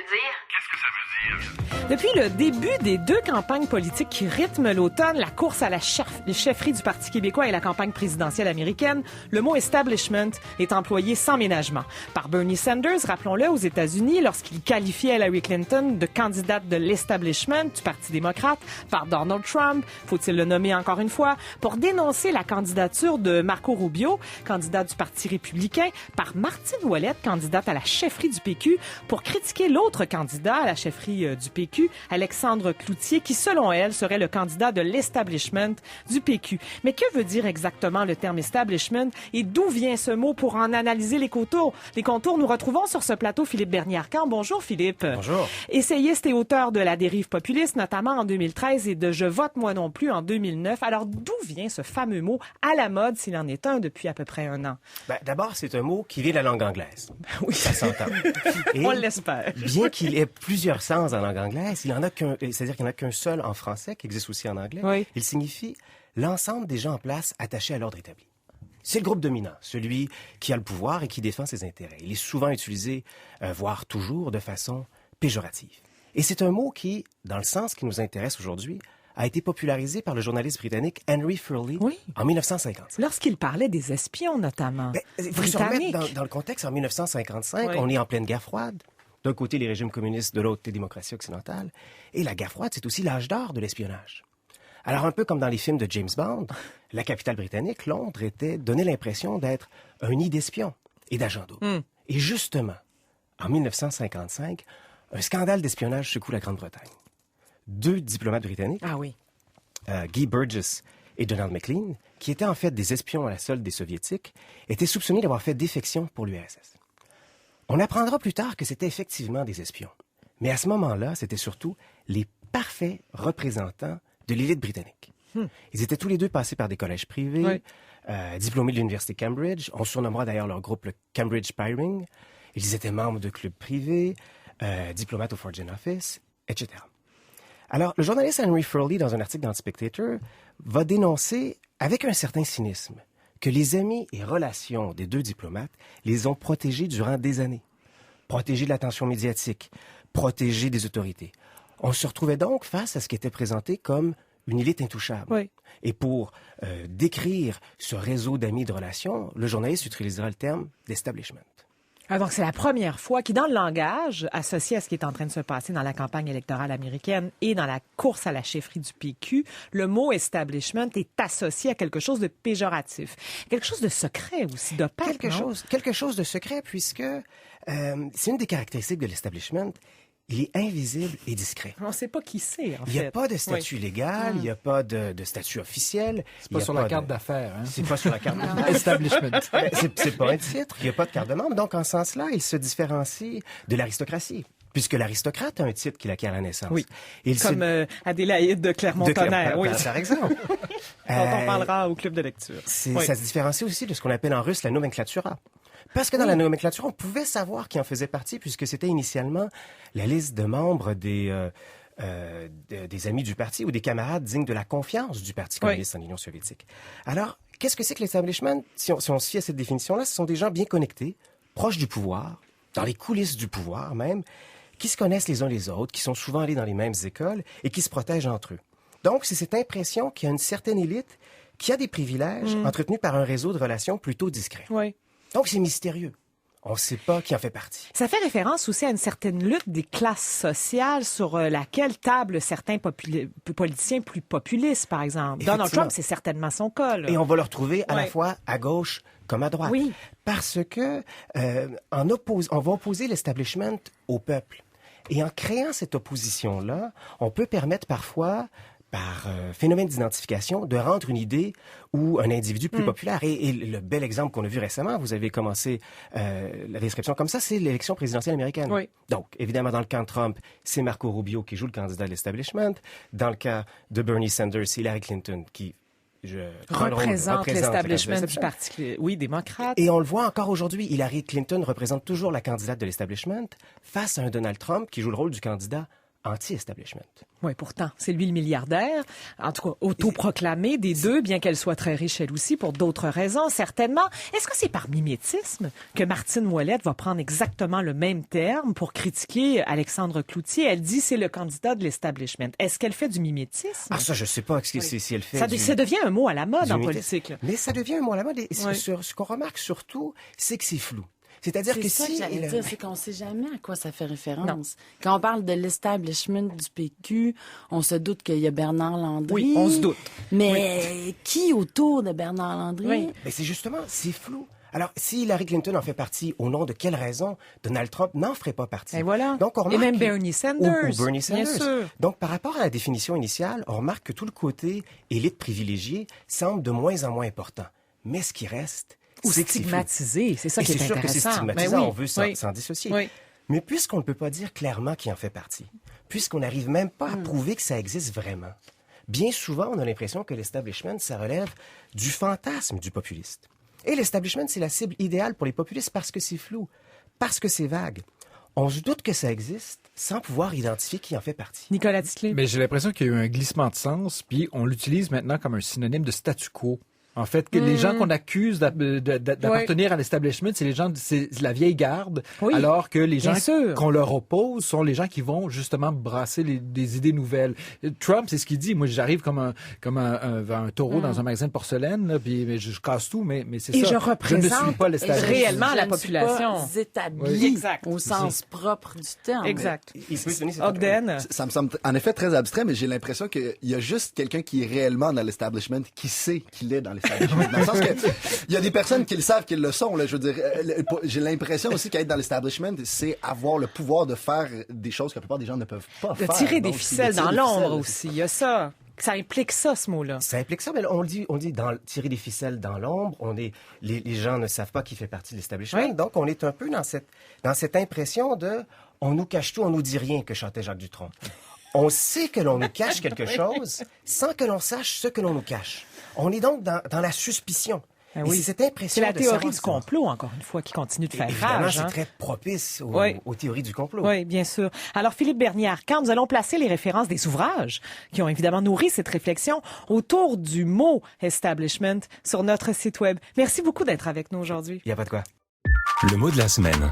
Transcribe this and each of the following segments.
dire? Qu'est-ce que ça veut dire? Depuis le début des deux campagnes politiques qui rythment l'automne, la course à la chefferie du Parti québécois et la campagne présidentielle américaine, le mot « establishment » est employé sans ménagement. Par Bernie Sanders, rappelons-le, aux États-Unis, lorsqu'il qualifiait Hillary Clinton de candidate de l'establishment du Parti démocrate, par Donald Trump, faut-il le nommer encore une fois, pour dénoncer la candidature de Marco Rubio, candidat du Parti républicain, par Martine Ouellette, candidate à la chefferie du PQ, pour critiquer l'autre candidat à la chefferie du PQ, Alexandre Cloutier, qui, selon elle, serait le candidat de l'establishment du PQ. Mais que veut dire exactement le terme establishment et d'où vient ce mot? Pour en analyser les contours, nous retrouvons sur ce plateau Philippe Bernier-Arcan. Bonjour Philippe. Bonjour. Essayiste et auteur de La dérive populiste, notamment en 2013, et de Je vote moi non plus en 2009. Alors, d'où vient ce fameux mot à la mode, s'il en est un, depuis à peu près un an? D'abord, c'est un mot qui vient de la langue anglaise. Oui. Ça s'entend. Et on l'espère. Bien qu'il ait plusieurs sens en langue anglaise, il en a c'est-à-dire qu'il n'y en a qu'un seul en français, qui existe aussi en anglais. Oui. Il signifie l'ensemble des gens en place attachés à l'ordre établi. C'est le groupe dominant, celui qui a le pouvoir et qui défend ses intérêts. Il est souvent utilisé, voire toujours, de façon péjorative. Et c'est un mot qui, dans le sens qui nous intéresse aujourd'hui, a été popularisé par le journaliste britannique Henry Furley en 1955. Lorsqu'il parlait des espions, notamment. Il faut se remettre dans le contexte. En 1955, on est en pleine guerre froide. D'un côté, les régimes communistes, de l'autre, les démocraties occidentales. Et la guerre froide, c'est aussi l'âge d'or de l'espionnage. Alors, un peu comme dans les films de James Bond, la capitale britannique, Londres, donnait l'impression d'être un nid d'espions et d'agents doubles. Et justement, en 1955, un scandale d'espionnage secoue la Grande-Bretagne. Deux diplomates britanniques, Guy Burgess et Donald Maclean, qui étaient en fait des espions à la solde des Soviétiques, étaient soupçonnés d'avoir fait défection pour l'URSS. On apprendra plus tard que c'était effectivement des espions. Mais à ce moment-là, c'était surtout les parfaits représentants de l'élite britannique. Ils étaient tous les deux passés par des collèges privés, diplômés de l'Université Cambridge. On surnommera d'ailleurs leur groupe le Cambridge Spiring. Ils étaient membres de clubs privés, diplomates au Foreign Office, etc. Alors, le journaliste Henry Furley, dans un article dans The Spectator, va dénoncer, avec un certain cynisme, que les amis et relations des deux diplomates les ont protégés durant des années. Protégés de l'attention médiatique, protégés des autorités. On se retrouvait donc face à ce qui était présenté comme une élite intouchable. Oui. Et pour décrire ce réseau d'amis et de relations, le journaliste utilisera le terme d'establishment. Ah, donc, c'est la première fois qui, dans le langage associé à ce qui est en train de se passer dans la campagne électorale américaine et dans la course à la chefferie du PQ, le mot establishment est associé à quelque chose de péjoratif. Quelque chose de secret aussi, d'opaque, Quelque chose de secret, puisque c'est une des caractéristiques de l'establishment. Il est invisible et discret. On ne sait pas qui c'est, en fait. Il n'y a pas de statut légal, il n'y a pas de statut officiel. C'est pas sur la carte d'affaires. Hein? C'est pas sur la carte d'affaires. Establishment. C'est pas un titre, il n'y a pas de carte de membre. Donc, en ce sens-là, il se différencie de l'aristocratie. Puisque l'aristocrate a un titre qu'il acquiert à la naissance. Oui, comme Adélaïde de Clermont-Tonnerre. Oui, par exemple. Dont on parlera au club de lecture. Ça se différencie aussi de ce qu'on appelle en russe la nomenclatura. Parce que dans la nomenclature, on pouvait savoir qui en faisait partie, puisque c'était initialement la liste de membres des amis du parti ou des camarades dignes de la confiance du Parti communiste en Union soviétique. Alors, qu'est-ce que c'est que l'establishment? Si on se fie à cette définition-là, ce sont des gens bien connectés, proches du pouvoir, dans les coulisses du pouvoir même, qui se connaissent les uns les autres, qui sont souvent allés dans les mêmes écoles et qui se protègent entre eux. Donc, c'est cette impression qu'il y a une certaine élite qui a des privilèges entretenus par un réseau de relations plutôt discret. Oui. Donc, c'est mystérieux. On ne sait pas qui en fait partie. Ça fait référence aussi à une certaine lutte des classes sociales sur laquelle tablent certains politiciens plus populistes, par exemple. Donald Trump, c'est certainement son cas. Là. Et on va le retrouver à la fois à gauche comme à droite. Oui. Parce que on va opposer l'establishment au peuple. Et en créant cette opposition-là, on peut permettre parfois, par phénomène d'identification, de rendre une idée ou un individu plus populaire. Et le bel exemple qu'on a vu récemment, vous avez commencé la description comme ça, c'est l'élection présidentielle américaine. Oui. Donc, évidemment, dans le camp de Trump, c'est Marco Rubio qui joue le candidat de l'establishment. Dans le cas de Bernie Sanders, c'est Hillary Clinton qui représente l'establishment du Parti démocrate. Et on le voit encore aujourd'hui, Hillary Clinton représente toujours la candidate de l'establishment face à un Donald Trump qui joue le rôle du candidat anti-establishment. Oui, pourtant, c'est lui le milliardaire, en tout cas autoproclamé des deux, bien qu'elle soit très riche elle aussi, pour d'autres raisons, certainement. Est-ce que c'est par mimétisme que Martine Ouellette va prendre exactement le même terme pour critiquer Alexandre Cloutier? Elle dit c'est le candidat de l'establishment. Est-ce qu'elle fait du mimétisme? Ah, ça, je sais pas si elle fait ça devient un mot à la mode en politique. Là. Mais ça devient un mot à la mode. Et ce qu'on remarque surtout, c'est que c'est flou. C'est-à-dire que ça si... que j'allais dire, c'est qu'on sait jamais à quoi ça fait référence. Non. Quand on parle de l'establishment du PQ, on se doute qu'il y a Bernard Landry. Oui, on se doute. Mais qui autour de Bernard Landry? Oui. Mais c'est justement, c'est flou. Alors, si Hillary Clinton en fait partie, au nom de quelle raison Donald Trump n'en ferait pas partie? Et voilà. Donc, on remarque et même Bernie Sanders. Ou Bernie Sanders. Bien sûr. Donc, par rapport à la définition initiale, on remarque que tout le côté élite privilégiée semble de moins en moins important. Mais ce qui reste... Ou stigmatisé, c'est ça qui est intéressant. C'est sûr que c'est stigmatisant, on veut s'en dissocier. Oui. Mais puisqu'on ne peut pas dire clairement qui en fait partie, puisqu'on n'arrive même pas à prouver que ça existe vraiment, bien souvent, on a l'impression que l'establishment, ça relève du fantasme du populiste. Et l'establishment, c'est la cible idéale pour les populistes parce que c'est flou, parce que c'est vague. On se doute que ça existe sans pouvoir identifier qui en fait partie. Nicolas Titley. Mais j'ai l'impression qu'il y a eu un glissement de sens, puis on l'utilise maintenant comme un synonyme de statu quo. En fait, que les gens qu'on accuse d'appartenir à l'establishment, c'est la vieille garde, alors que les gens qu'on leur oppose sont les gens qui vont justement brasser des idées nouvelles. Trump, c'est ce qu'il dit. Moi, j'arrive comme un taureau dans un magasin de porcelaine, là, puis je casse tout, mais c'est ça. Et je représente ne suis pas l'establishment. Réellement la population. Pas établi au sens propre du terme. Exact. Ogden. Ça me semble en effet très abstrait, mais j'ai l'impression qu'il y a juste quelqu'un qui est réellement dans l'establishment qui sait qu'il est dans l'establishment. Dans le sens que il y a des personnes qui le savent, qui le sont. Là, je veux dire, j'ai l'impression aussi qu'être dans l'establishment, c'est avoir le pouvoir de faire des choses que la plupart des gens ne peuvent pas faire. De tirer des ficelles dans l'ombre aussi. Il y a ça. Ça implique ça, ce mot-là. Ça implique ça, mais on dit tirer des ficelles dans l'ombre. Les gens ne savent pas qui fait partie de l'establishment. Oui. Donc, on est un peu dans cette impression de on nous cache tout, on nous dit rien, que chantait Jacques Dutronc. On sait que l'on nous cache quelque chose sans que l'on sache ce que l'on nous cache. On est donc dans la suspicion. Ah oui. Et c'est cette impression c'est la théorie du complot, encore une fois, qui continue de faire rage. C'est très propice aux théories du complot. Oui, bien sûr. Alors, Philippe Bernière, quand nous allons placer les références des ouvrages qui ont évidemment nourri cette réflexion autour du mot « establishment » sur notre site Web. Merci beaucoup d'être avec nous aujourd'hui. Il n'y a pas de quoi. Le mot de la semaine.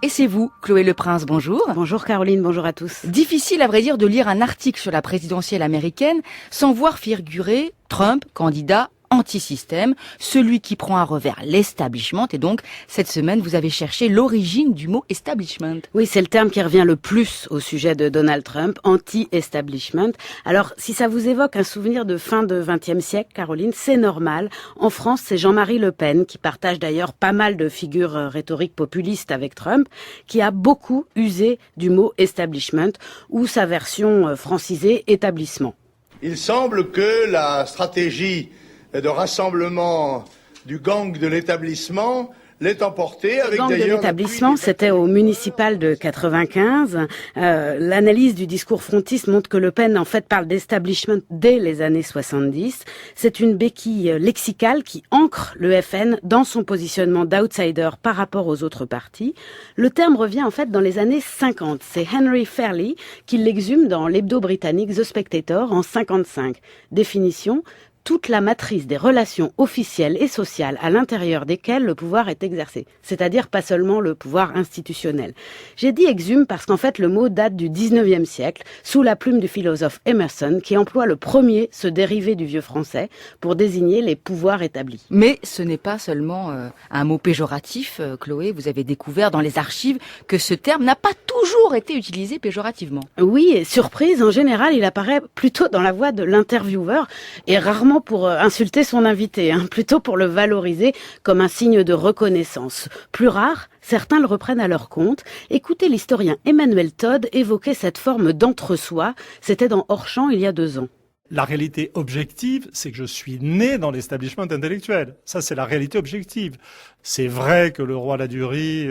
Et c'est vous, Chloé Leprince, bonjour. Bonjour Caroline, bonjour à tous. Difficile à vrai dire de lire un article sur la présidentielle américaine sans voir figurer Trump, candidat anti-système, celui qui prend à revers l'establishment. Et donc, cette semaine, vous avez cherché l'origine du mot establishment. Oui, c'est le terme qui revient le plus au sujet de Donald Trump, anti-establishment. Alors, si ça vous évoque un souvenir de fin de XXe siècle, Caroline, c'est normal. En France, c'est Jean-Marie Le Pen, qui partage d'ailleurs pas mal de figures rhétoriques populistes avec Trump, qui a beaucoup usé du mot establishment, ou sa version francisée, établissement. Il semble que la stratégie de rassemblement du gang de l'établissement l'est emporté avec d'ailleurs... Le gang de l'établissement, c'était au municipal de 95. L'analyse du discours frontiste montre que Le Pen, en fait, parle d'establishment dès les années 70. C'est une béquille lexicale qui ancre le FN dans son positionnement d'outsider par rapport aux autres partis. Le terme revient, en fait, dans les années 50. C'est Henry Fairley qui l'exhume dans l'hebdo britannique The Spectator en 55. Définition: toute la matrice des relations officielles et sociales à l'intérieur desquelles le pouvoir est exercé, c'est-à-dire pas seulement le pouvoir institutionnel. J'ai dit exhume parce qu'en fait le mot date du 19e siècle, sous la plume du philosophe Emerson, qui emploie le premier ce dérivé du vieux français pour désigner les pouvoirs établis. Mais ce n'est pas seulement un mot péjoratif, Chloé, vous avez découvert dans les archives que ce terme n'a pas toujours été utilisé péjorativement. Oui, et surprise, en général il apparaît plutôt dans la voix de l'intervieweur et rarement pour insulter son invité, plutôt pour le valoriser comme un signe de reconnaissance. Plus rare, certains le reprennent à leur compte. Écoutez l'historien Emmanuel Todd évoquer cette forme d'entre-soi. C'était dans Hors-champ il y a 2 ans. La réalité objective, c'est que je suis né dans l'establishment intellectuel. Ça, c'est la réalité objective. C'est vrai que le roi Ladurie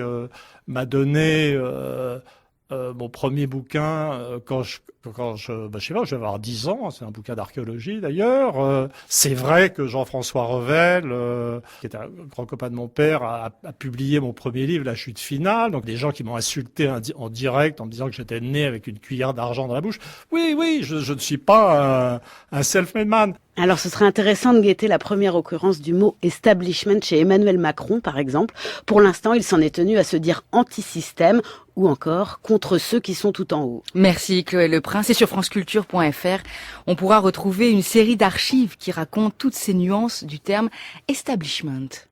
m'a donné mon premier bouquin Quand je sais pas, je vais avoir 10 ans, c'est un bouquin d'archéologie d'ailleurs. C'est vrai que Jean-François Revel, qui est un grand copain de mon père, a publié mon premier livre, La chute finale. Donc des gens qui m'ont insulté en direct en me disant que j'étais né avec une cuillère d'argent dans la bouche. Oui, je ne suis pas un self-made man. Alors, ce serait intéressant de guetter la première occurrence du mot establishment chez Emmanuel Macron, par exemple. Pour l'instant, il s'en est tenu à se dire anti-système ou encore contre ceux qui sont tout en haut. Merci Chloé Leprince. Et sur franceculture.fr, on pourra retrouver une série d'archives qui racontent toutes ces nuances du terme establishment.